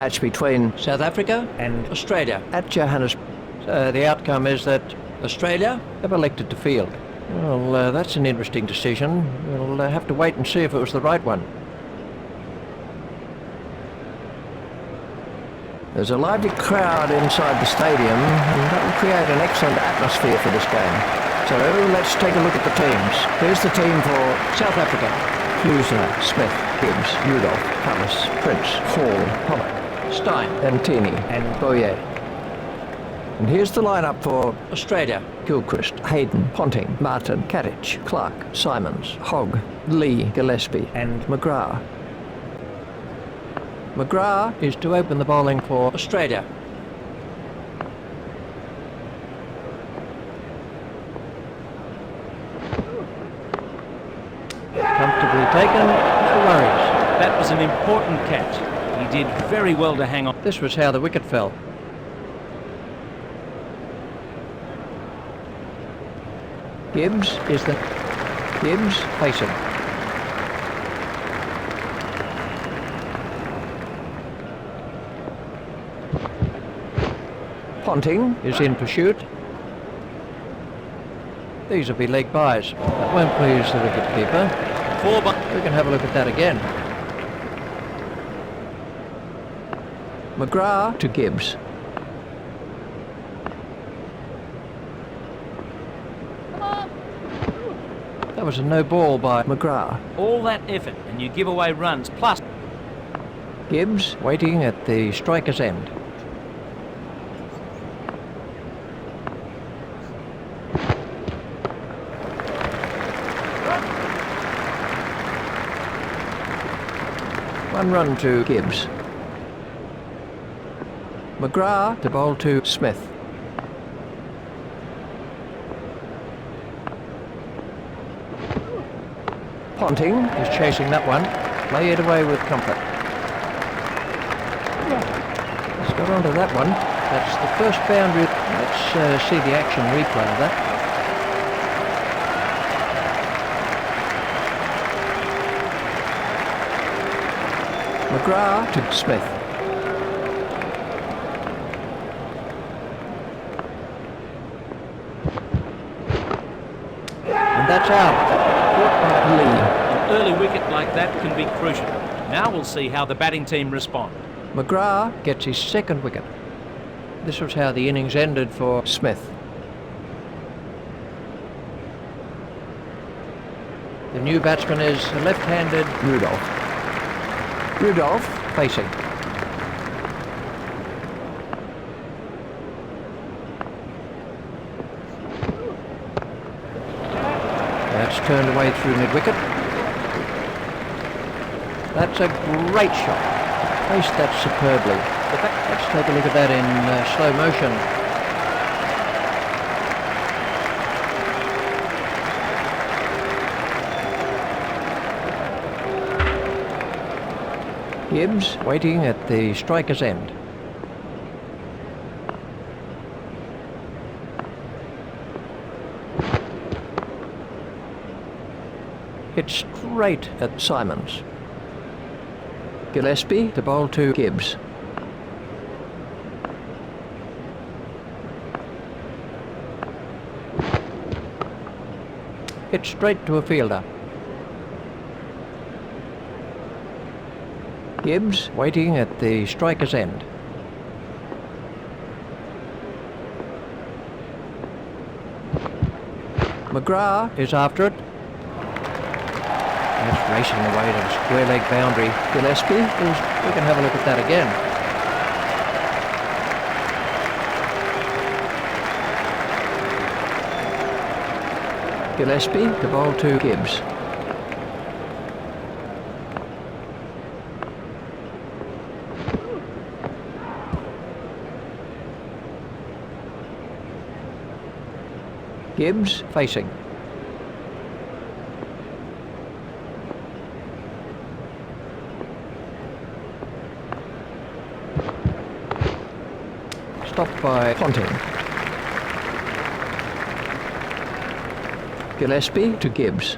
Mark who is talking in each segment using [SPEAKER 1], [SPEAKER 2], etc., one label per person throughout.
[SPEAKER 1] Match between
[SPEAKER 2] South Africa and Australia.
[SPEAKER 1] at Johannesburg. The outcome is that
[SPEAKER 2] Australia
[SPEAKER 1] have elected to field. Well, that's an interesting decision. We'll have to wait and see if it was the right one. There's a lively crowd inside the stadium, and that will create an excellent atmosphere for this game. So let's take a look at the teams. Here's the team for
[SPEAKER 2] South Africa.
[SPEAKER 1] Klusner, Smith, Gibbs, Rudolph, Pallas, Prince, Hall, Pollock,
[SPEAKER 2] Stein
[SPEAKER 1] Antini,
[SPEAKER 2] and
[SPEAKER 1] Boyer. And here's the lineup for
[SPEAKER 2] Australia.
[SPEAKER 1] Gilchrist, Hayden, Ponting, Martin, Katic, Clark, Simons, Hogg, Lee, Gillespie,
[SPEAKER 2] and
[SPEAKER 1] McGrath. McGrath is to open the bowling for
[SPEAKER 2] Australia.
[SPEAKER 1] Comfortably taken, no worries.
[SPEAKER 2] That was an important catch. He did very well to hang on.
[SPEAKER 1] This was how the wicket fell. Gibbs facing. Ponting is in pursuit. These will be leg byes. That won't please the wicketkeeper. We can have a look at that again. McGrath to Gibbs. That was a no ball by McGrath.
[SPEAKER 2] All that effort and you give away runs plus.
[SPEAKER 1] Gibbs waiting at the striker's end. One run to Gibbs. McGrath to bowl to Smith. Ponting is chasing that one. Lay it away with comfort. He's got onto that one. That's the first boundary. Let's see the action replay of that. McGrath to Smith. And that's out. Lee.
[SPEAKER 2] An early wicket like that can be crucial. Now we'll see how the batting team respond.
[SPEAKER 1] McGrath gets his second wicket. This was how the innings ended for Smith. The new batsman is left-handed Rudolph. Rudolph facing. That's turned away through mid-wicket. That's a great shot. Placed that superbly. Let's take a look at that in slow motion. Gibbs waiting at the striker's end. Hit straight at Simons. Gillespie to bowl to Gibbs. Hit straight to a fielder. Gibbs waiting at the striker's end. McGrath is after it. That's racing away to the square leg boundary. Gillespie, we can have a look at that again. Gillespie to bowl to Gibbs. Gibbs facing. Stopped by Ponting. Gillespie to Gibbs.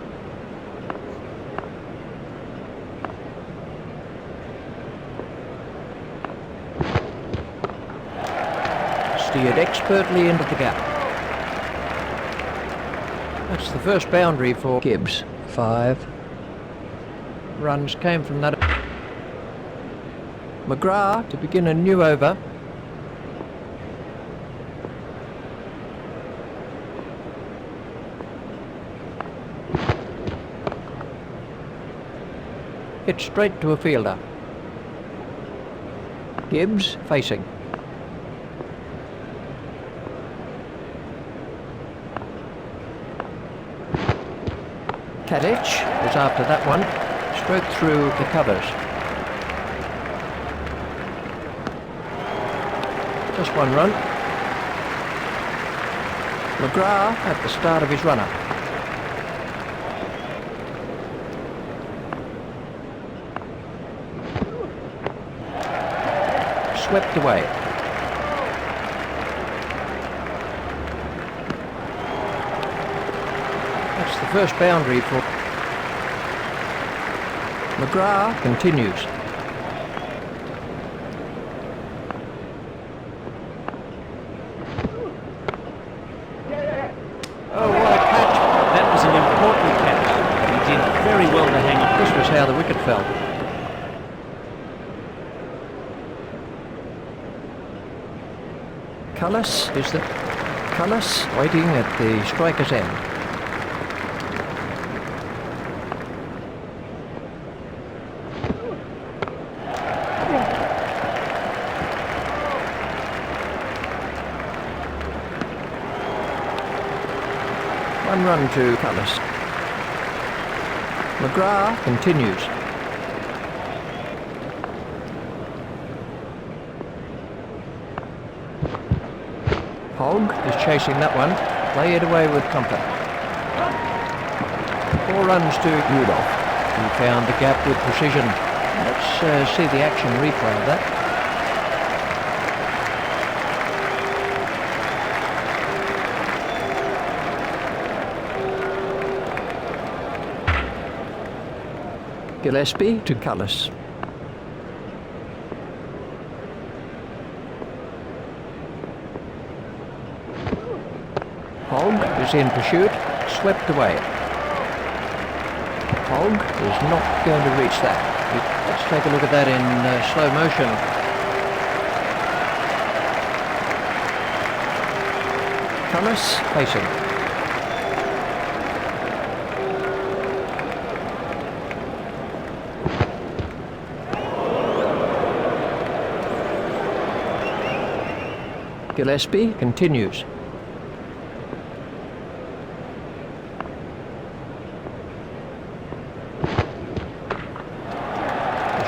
[SPEAKER 1] steered expertly into the gap. That's the first boundary for Gibbs. 5 runs came from that. McGrath to begin a new over. Hit straight to a fielder. Gibbs facing. Tadic is after that one. Stroke through the covers. Just one run. McGrath at the start of his run-up. Swept away. That's the first boundary for McGrath. Continues.
[SPEAKER 2] Oh, what a catch. That was an important catch. He did very well to hang on.
[SPEAKER 1] This was how the wicket fell. Cullis is the Cullis waiting at the striker's end. One run to Cullis. McGrath continues. Hogg is chasing that one. Play it away with comfort. 4 runs to Rudolph. He found the gap with precision. Let's see the action replay of that. Gillespie to Cullis. Hogg is in pursuit, swept away. Hogg is not going to reach that. Let's take a look at that in slow motion. Cullis facing. Gillespie continues.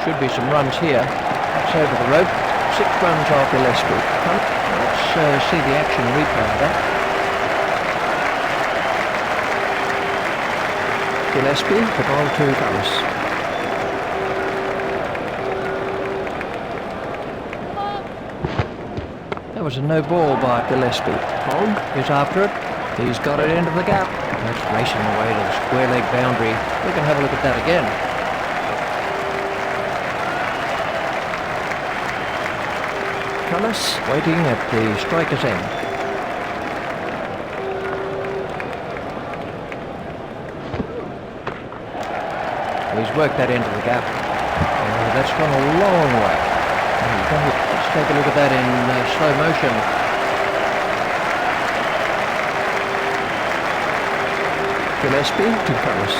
[SPEAKER 1] Should be some runs here. That's over the rope. 6 runs off Gillespie. Let's see the action replay of that. Gillespie, the ball to Cullis. That was a no ball by Gillespie. Hogg is after it. He's got it into the gap. That's racing away to the square leg boundary. We can have a look at that again. Cullis waiting at the striker's end. He's worked that into the gap. That's gone a long way. Let's take a look at that in slow motion. Gillespie to Cullis.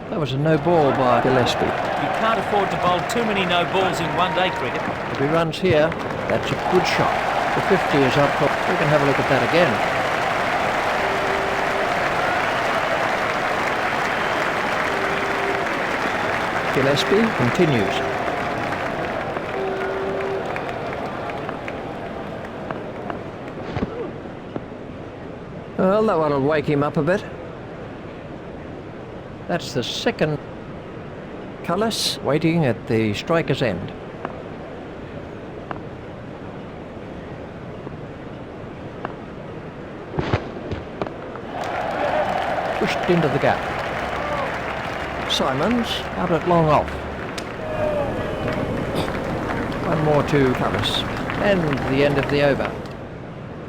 [SPEAKER 1] That was a no ball by Gillespie.
[SPEAKER 2] You can't afford to bowl too many no balls in one-day cricket.
[SPEAKER 1] If he runs here, that's a good shot. The 50 is up. We can have a look at that again. Gillespie continues. Well, that one will wake him up a bit. That's the second. Cullis waiting at the striker's end. Pushed into the gap. Simons out at long off. One more to Cullis. And the end of the over.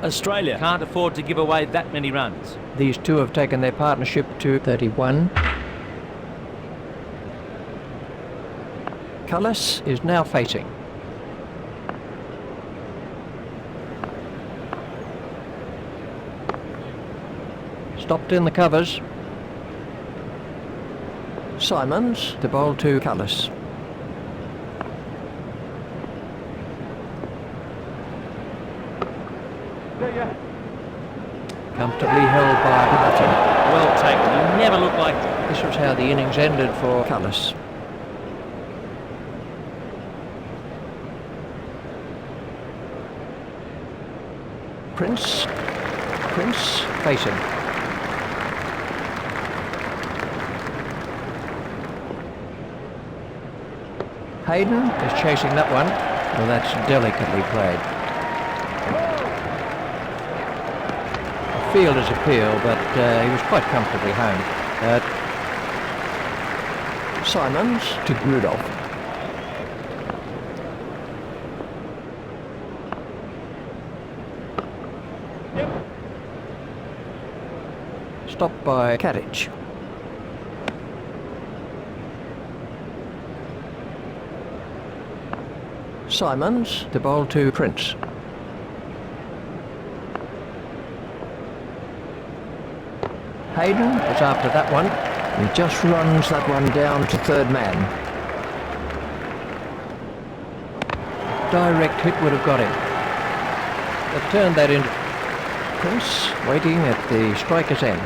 [SPEAKER 2] Australia can't afford to give away that many runs.
[SPEAKER 1] These two have taken their partnership to 31. Cullis is now facing. Stopped in the covers. Simons to bowl to Cullis. Comfortably held by Martin.
[SPEAKER 2] Well taken. He never looked like
[SPEAKER 1] This was how the innings ended for Cullis. Prince facing. Hayden is chasing that one. Well, that's delicately played. The fielder's appeal, but he was quite comfortably home. Simons to Rudolph. Stopped by Katic. Simons to bowl to Prince. Hayden is after that one. He just runs that one down to third man. Direct hit would have got him. They've turned that into Prince waiting at the striker's end.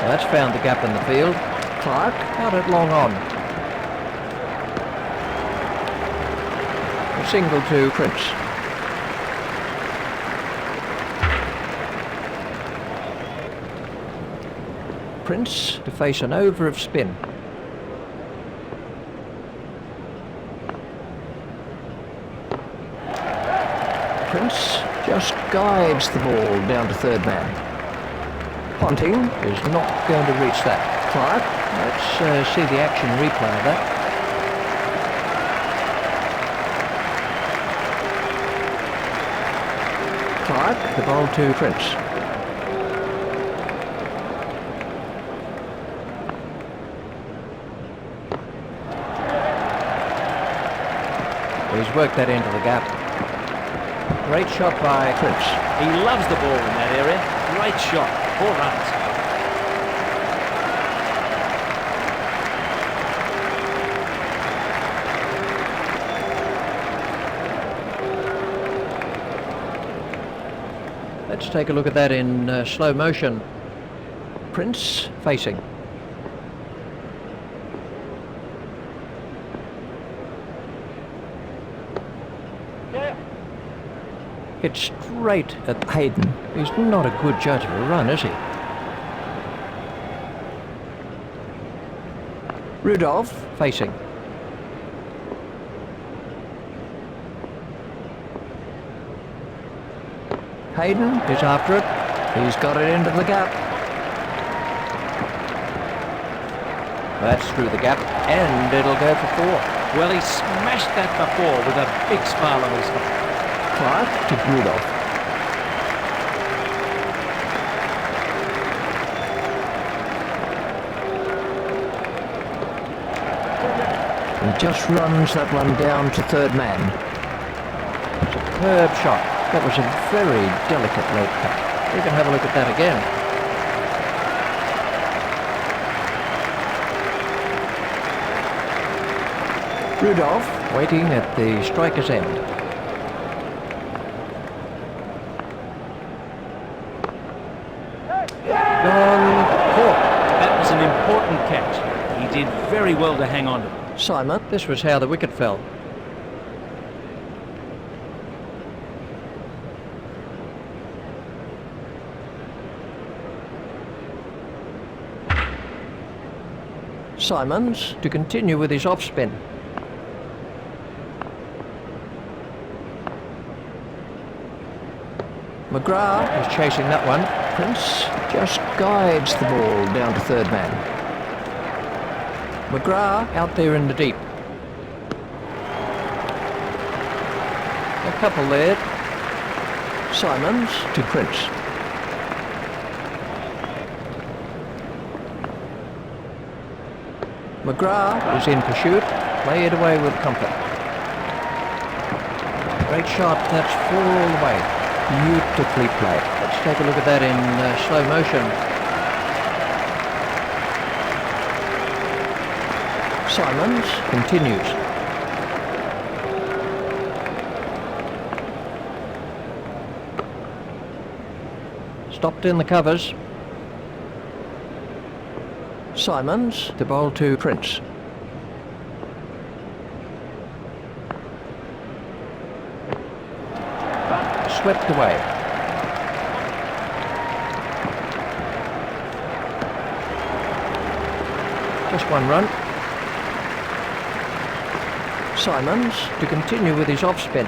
[SPEAKER 1] That's found the gap in the field. Clark out at long on. A single to Prince. Prince to face an over of spin. Prince just guides the ball down to third man. Ponting is not going to reach that. Clark, let's see the action replay of that. Clark, the ball to Prince. He's worked that into the gap. Great shot by Prince.
[SPEAKER 2] he loves the ball in that area. Great shot. 4 runs.
[SPEAKER 1] Let's take a look at that in slow motion. Prince facing. Hit straight at Hayden. He's not a good judge of a run, is he? Rudolph facing. Hayden is after it. He's got it into the gap. That's through the gap, and it'll go for 4.
[SPEAKER 2] Well, he smashed that before with a big smile on his face.
[SPEAKER 1] Clark to Rudolph. He just runs that one down to third man. Superb shot. That was a very delicate late cut. We can have a look at that again. Rudolph waiting at the striker's end. Gone caught.
[SPEAKER 2] That was an important catch. He did very well to hang on to it.
[SPEAKER 1] Simon, this was how the wicket fell. Simons to continue with his off spin. McGrath is chasing that one. Prince just guides the ball down to third man. McGrath out there in the deep. A couple there. Simons to Prince. McGrath is in pursuit. Play it away with comfort. Great shot. That's 4 all the way. Beautifully played. Let's take a look at that in slow motion. Simons continues. Stopped in the covers. Simons to bowl to Prince. Swept away. Just 1 run. Simons to continue with his off-spin.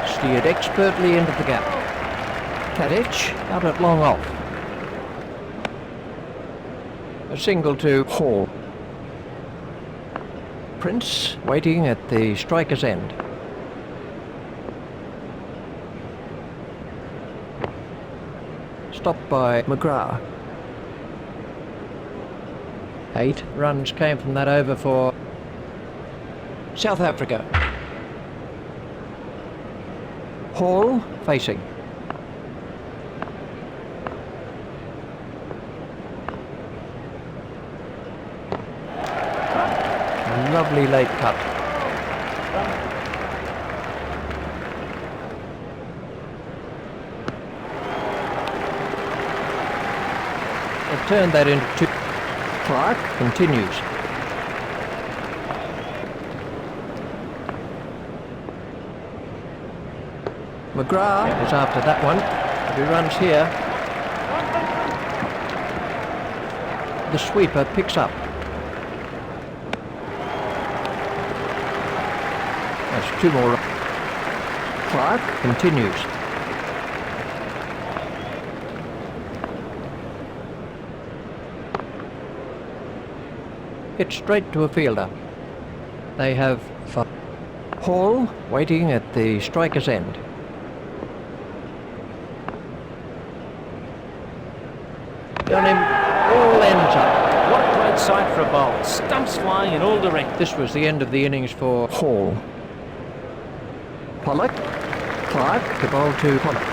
[SPEAKER 1] Steered expertly into the gap. Tadic out at long off. A single to Hall. Prince waiting at the striker's end. Stopped by McGrath. 8 runs came from that over for South Africa. Hall facing. A lovely late cut. They've turned that into 2. Clark continues. McGrath is after that one. If he runs here, the sweeper picks up. That's 2 more. Clark continues. Hit straight to a fielder. They have Hall waiting at the striker's end. Done him, all ends up.
[SPEAKER 2] What a great sight for a bowl. Stumps flying in all directions.
[SPEAKER 1] This was the end of the innings for Hall. Pollock, Clark to bowl to Pollock.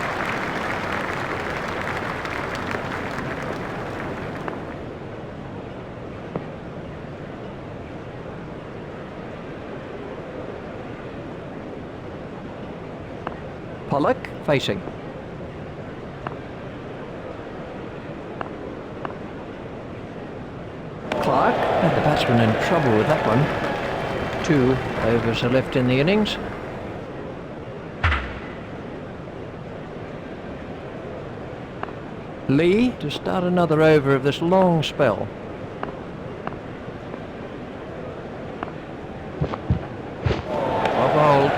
[SPEAKER 1] Pollock facing. Clark had the batsman in trouble with that one. 2 overs are left in the innings. Lee to start another over of this long spell. Well bowled.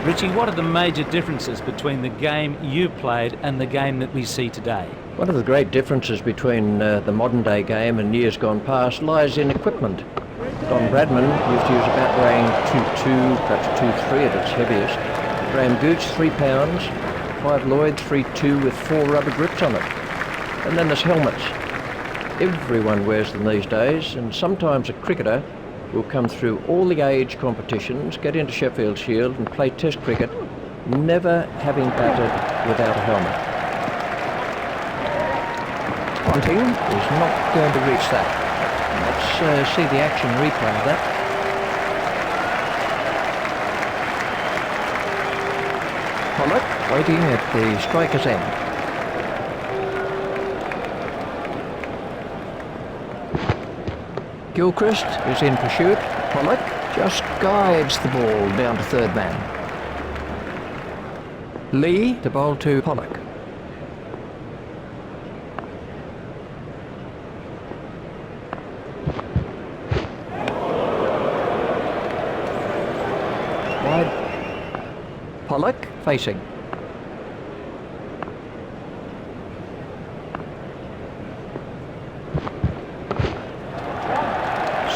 [SPEAKER 2] Richie, what are the major differences between the game you played and the game that we see today?
[SPEAKER 1] One of the great differences between the modern day game and years gone past lies in equipment. Don Bradman used to use a bat weighing 2.2, perhaps 2.3 at its heaviest. Graham Gooch 3 pounds, Clive Lloyd 3.2 with 4 rubber grips on it. And then there's helmets. Everyone wears them these days, and sometimes a cricketer will come through all the age competitions, get into Sheffield Shield and play Test cricket, never having batted without a helmet. Ponting is not going to reach that. Let's see the action replay of that. Pollock waiting at the striker's end. Gilchrist is in pursuit. Pollock just guides the ball down to third man. Lee to bowl to Pollock. Wide. Pollock facing.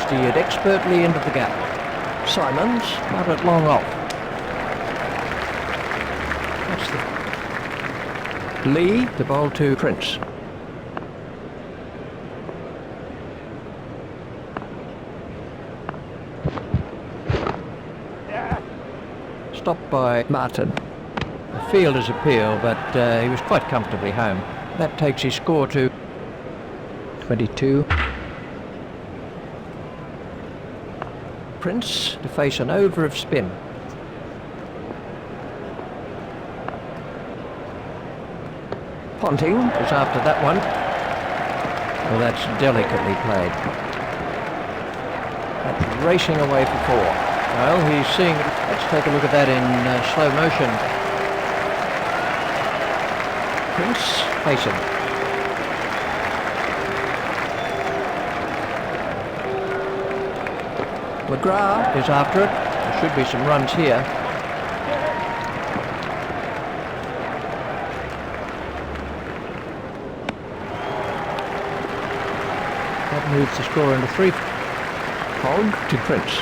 [SPEAKER 1] steered expertly into the gap. Simons got it long off. That's the Lee to bowl to Prince. Stopped by Martin. The fielder's appeal, but he was quite comfortably home. That takes his score to 22. Prince to face an over of spin. Ponting is after that one. Well, that's delicately played. That's racing away for 4. Well, he's seeing... Let's take a look at that in slow motion. Prince facing. McGrath is after it. There should be some runs here. That moves the score into 3. Hogg to Prince.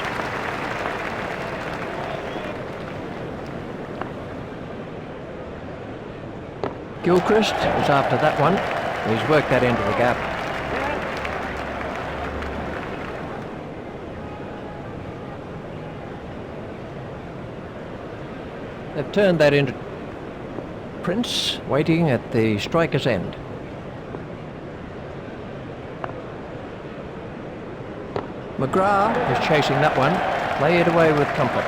[SPEAKER 1] Gilchrist is after that one. He's worked that into the gap. They've turned that into Prince, waiting at the striker's end. McGrath is chasing that one. Play it away with comfort.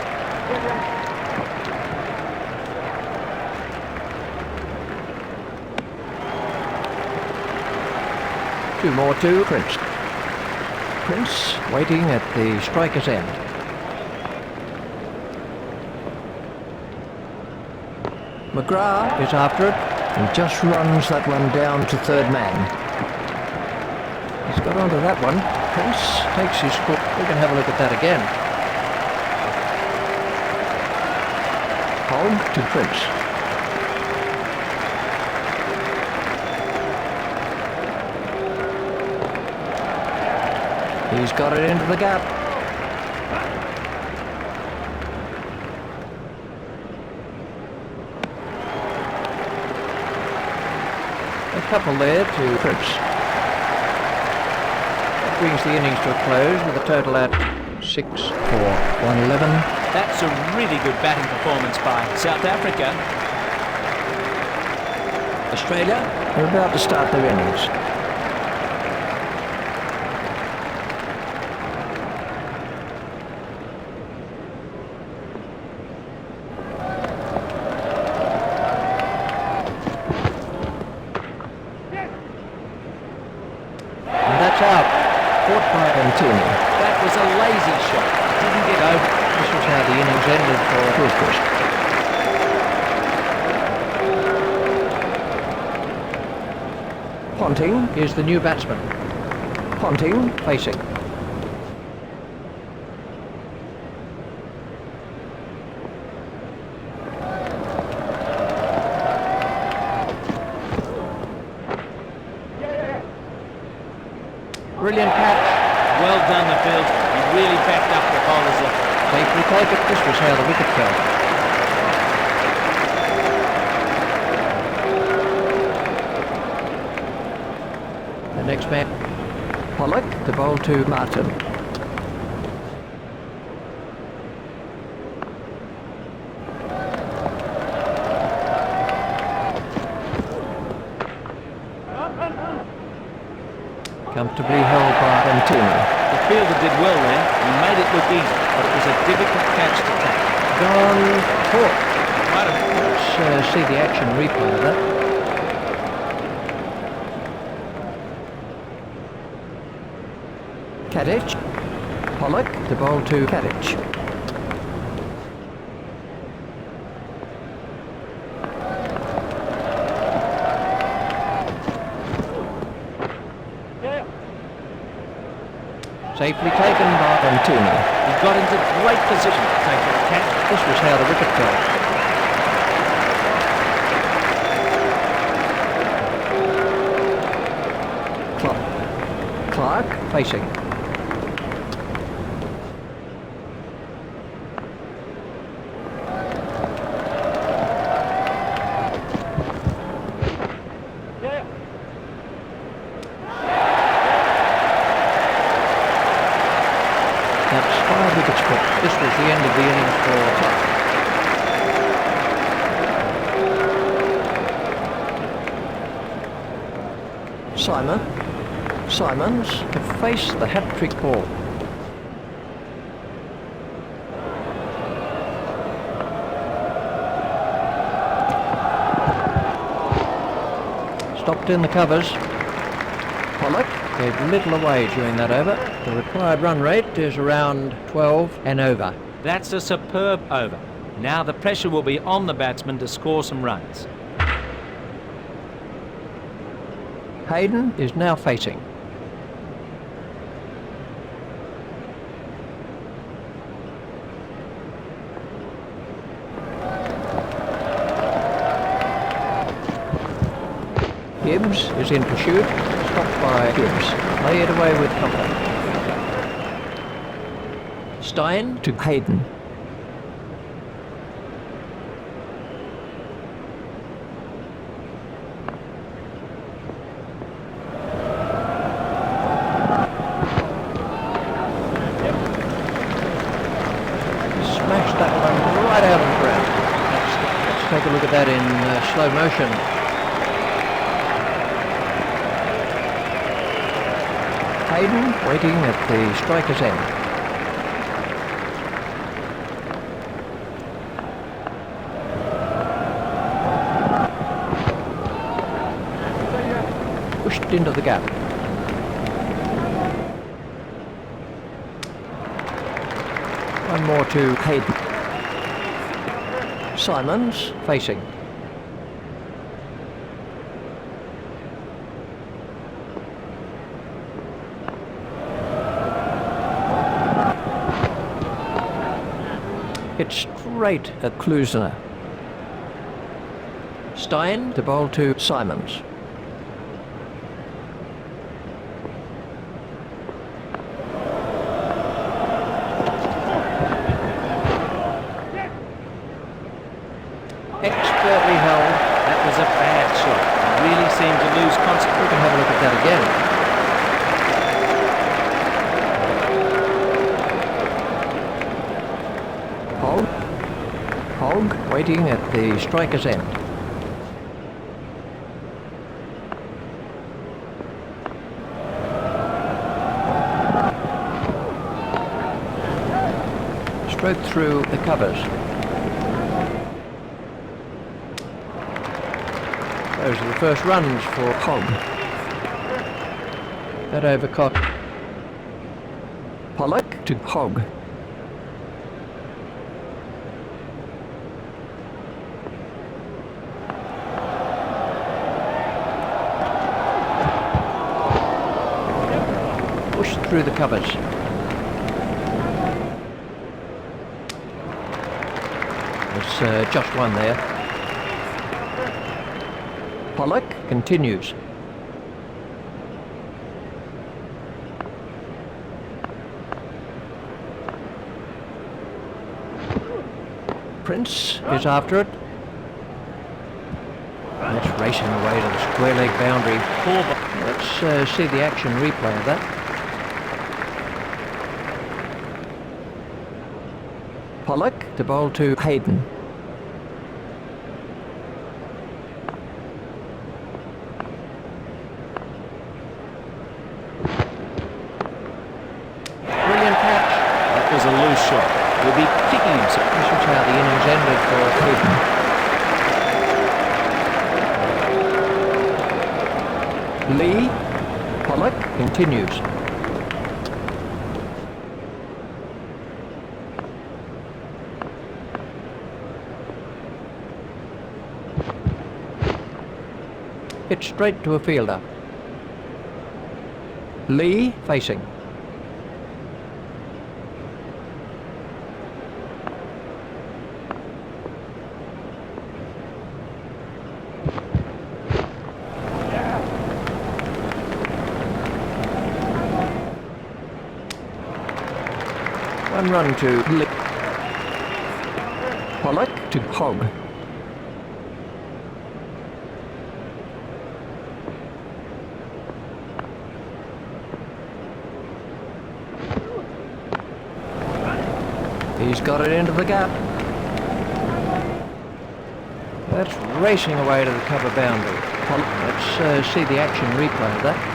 [SPEAKER 1] Two more to Prince. Prince waiting at the striker's end. McGrath is after it and just runs that one down to third man. He's got onto that one. Prince takes his score. We can have a look at that again. Hogg to Prince. He's got it into the gap. A couple there to Prince. That brings the innings to a close with a total at 6 for 111.
[SPEAKER 2] That's a really good batting performance by South Africa.
[SPEAKER 1] Australia are about to start their innings.
[SPEAKER 2] That was a lazy shot. Didn't get over.
[SPEAKER 1] This was how the innings ended for Gilchrist. Ponting is the new batsman. Ponting facing. Brilliant catch.
[SPEAKER 2] Well done, the field. He really backed up the bowler's effort.
[SPEAKER 1] Safely taken. This was how the wicket fell. The next man, Pollock, the bowl to Martin. Comfortably held by Antini.
[SPEAKER 2] The fielder did well there. He made it look easy, but it was a difficult catch to take.
[SPEAKER 1] Gone caught. Let's see the action replay of that. Kadich. Pollock, the bowl to Kadich. Safely taken by Antini.
[SPEAKER 2] He got into great position to take that catch.
[SPEAKER 1] This was how the wicket fell. Clark facing. That's 5 wickets for. This was the end of the innings for Simons to face the hat-trick ball. Stopped in the covers. Pollock gave little away during that over. The required run rate is around 12 and over.
[SPEAKER 2] That's a superb over. Now the pressure will be on the batsman to score some runs.
[SPEAKER 1] Hayden is now facing. Gibbs is in pursuit, stopped by Gibbs. Lay it away with comfort. Stein to Hayden. Smashed that one right out of the ground. Let's take a look at that in slow motion. Hayden waiting at the striker's end. Pushed into the gap. One more to Hayden. Simons facing. Hit straight at Klusner. Stein to bowl to Simons. Expertly held.
[SPEAKER 2] That was a bad shot. He really seemed to lose concentration.
[SPEAKER 1] We can have a look at that again. Hogg waiting at the striker's end. Stroke through the covers. Those are the first runs for Hogg. That over caught Pollock to Hogg. Pushed through the covers. There's just one there. Pollock continues. Prince is after it. That's racing away to the square leg boundary. Let's see the action replay of that. Pollock to bowl to Hayden. Brilliant catch.
[SPEAKER 2] That was a loose shot. He'll be kicking himself.
[SPEAKER 1] This is how the innings ended for Hayden. Lee. Pollock continues. Hit straight to a fielder. Lee facing. One run to Lee. Pollock to Hogg. He's got it into the gap. That's racing away to the cover boundary. Let's see the action replay of that.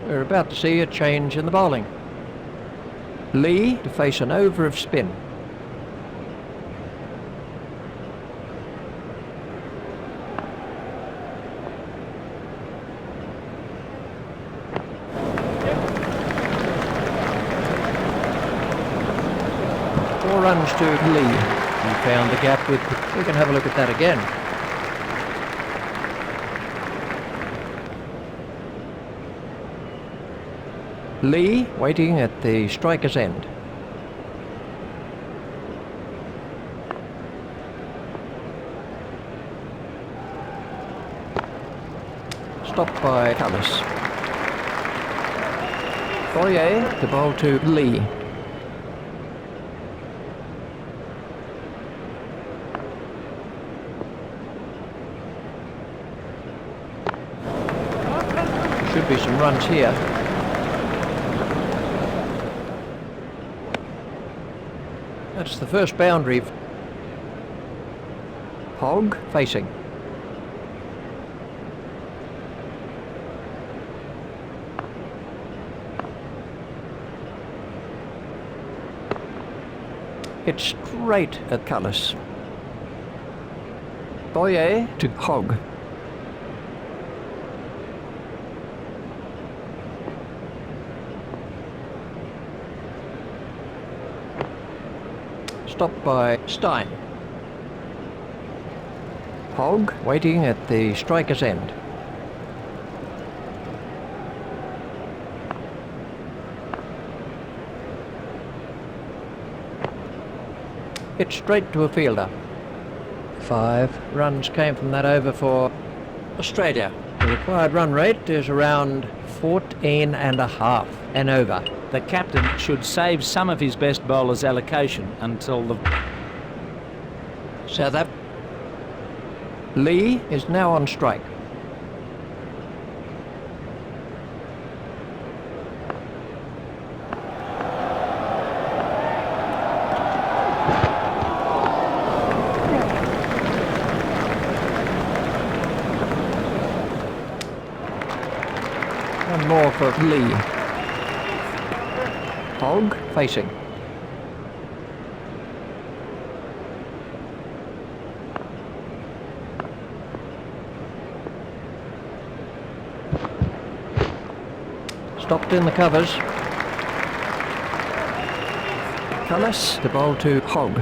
[SPEAKER 1] We're about to see a change in the bowling. Lee to face an over of spin. Four runs to Lee. He found the gap with... We can have a look at that again. Lee waiting at the striker's end. Stopped by Cullis. Boyer to bowl to Lee. Should be some runs here. That's the first boundary. Hogg facing. It's straight at Cullis. Boyer to Hogg. Stopped by Stein. Hogg waiting at the striker's end. It's straight to a fielder. 5 runs came from that over for Australia. The required run rate is around 14.5 and over.
[SPEAKER 2] The captain should save some of his best bowlers' allocation until the...
[SPEAKER 1] South Africa. Lee is now on strike. One more for Lee. Hogg facing. Stopped in the covers. Cullis to bowl to Hogg.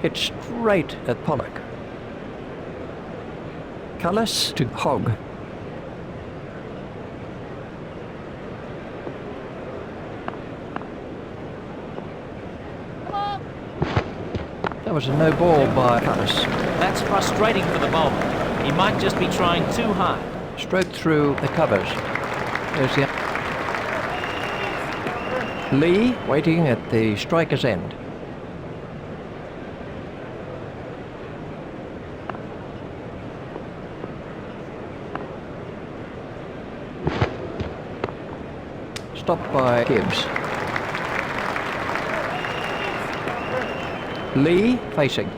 [SPEAKER 1] It's straight at Pollock. Cullis to Hogg. That was a no ball by Cullis.
[SPEAKER 2] That's frustrating for the bowler. He might just be trying too hard.
[SPEAKER 1] Stroked through the covers. There's the... Lee waiting at the striker's end. Stopped by Gibbs. Lee facing.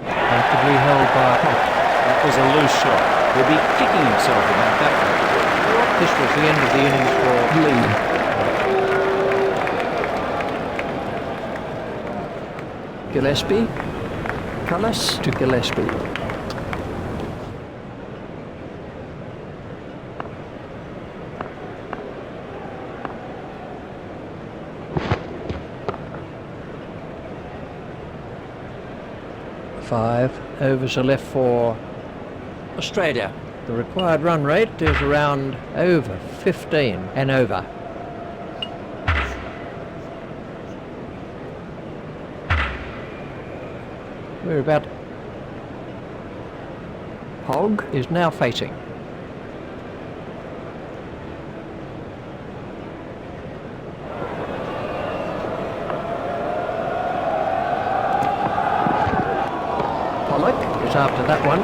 [SPEAKER 1] Actively held by Pollock.
[SPEAKER 2] That was a loose shot. He'll be kicking himself about that
[SPEAKER 1] one. This was the end of the innings for Lee. Gillespie. Cullis to Gillespie. Five overs are left for Australia. The required run rate is around over 15 and over. We're about... Hogg is now facing. Pollock is after that one,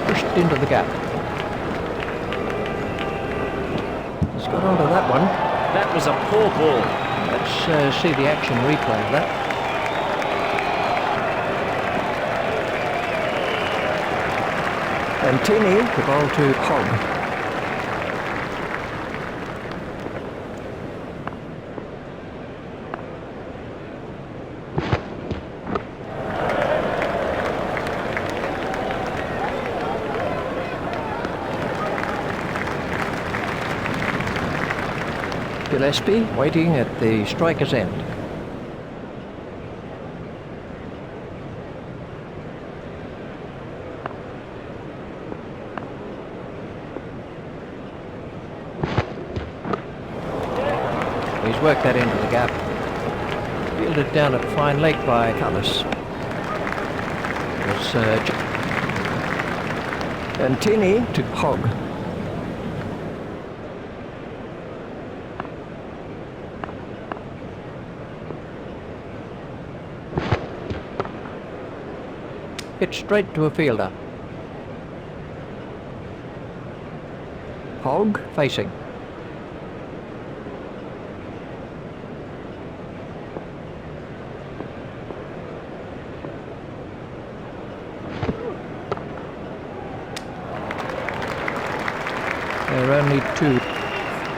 [SPEAKER 1] pushed into the gap. He's got onto that one.
[SPEAKER 2] That was a poor ball.
[SPEAKER 1] Let's see the action replay of that. And Tini, the ball to Hogg. Gillespie waiting at the striker's end. He's worked that into the gap. Fielded down at fine leg by Cullis. And Tini to Hogg. Hit straight to a fielder. Hogg facing. There are only two.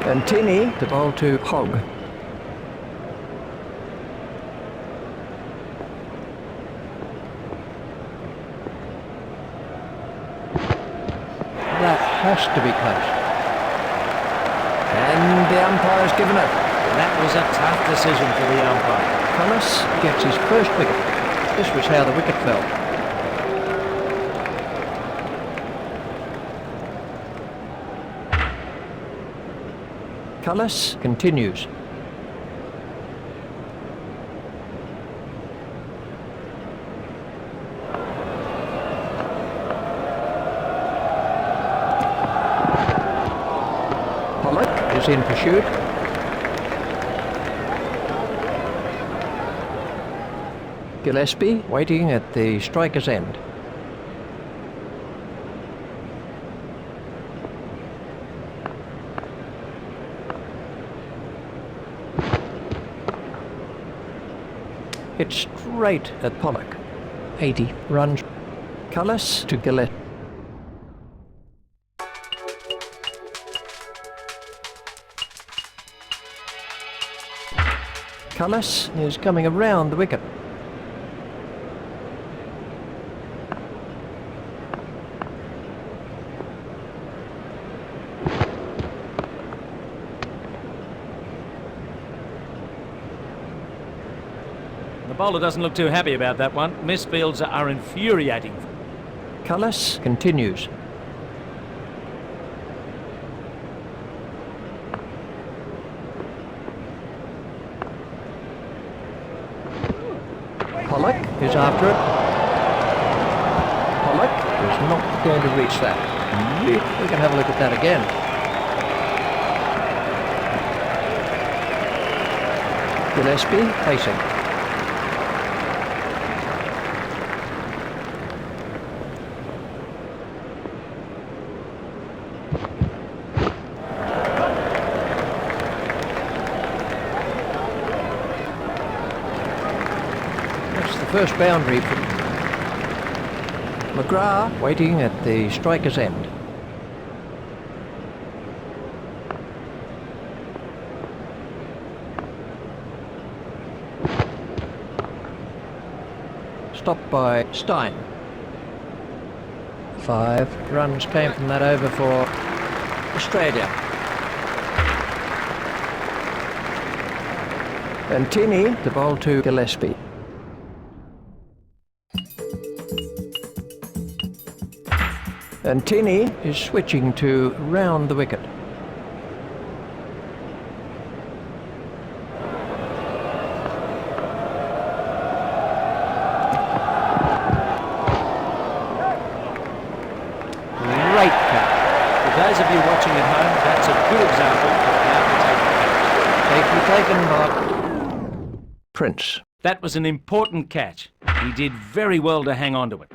[SPEAKER 1] And Tini, the ball to Hogg. That has to be close. And the umpire's given it.
[SPEAKER 2] That was a tough decision for the umpire.
[SPEAKER 1] Cullis gets his first wicket. This was how the wicket fell. Cullis continues. Pollock is in pursuit. Gillespie waiting at the striker's end. Hit straight at Pollock. 80 runs. Cullis to Gillespie. Cullis is coming around the wicket.
[SPEAKER 2] The bowler doesn't look too happy about that one. Misfields are infuriating.
[SPEAKER 1] Cullis continues. Pollock is after it. Pollock is not going to reach that. We can have a look at that again. Gillespie facing. First boundary for McGrath waiting at the striker's end. Stopped by Stein. 5 runs came from that over for Australia. And Tini, the ball to Gillespie. And Tini is switching to round the wicket. Great catch.
[SPEAKER 2] For those of you watching at home, that's a good example of how to take a catch.
[SPEAKER 1] Safely taken by Prince.
[SPEAKER 2] That was an important catch. He did very well to hang on to it.